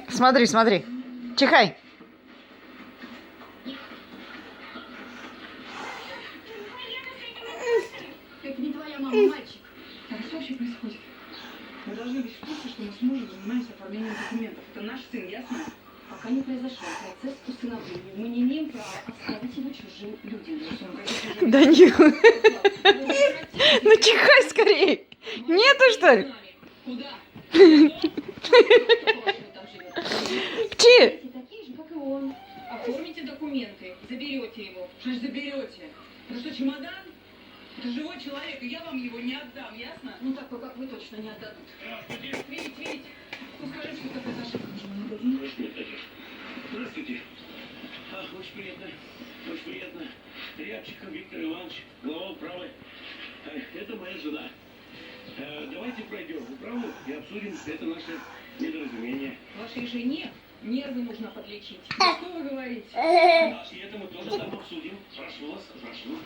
Смотри, смотри. Чихай. Это не твоя мама, мальчик. А что вообще происходит? Мы должны быть в курсе, что мы с мужем занимаемся оформлением документов. Это наш сын, ясно? Пока не произошел процесс усыновления, мы не имеем права оставить его чужим людям. Данил, ну чихай скорее. Нету, что ли? Куда? Пчи. Такие же, как и он. Оформите документы, заберете его. Что ж заберете? Это что, чемодан? Это живой человек, и я вам его не отдам, ясно? Ну, такой, как вы, точно не отдадут. Видите? Ну, скажи, что такое наша Здравствуйте. Очень приятно. Очень приятно. Рябчиков Виктор Иванович, глава управы. Это моя жена. Давайте пройдем в управу и обсудим это наше недоразумение. Вашей жене нервы нужно подлечить. Что вы говорите? И это мы тоже там обсудим. Прошу вас, прошу.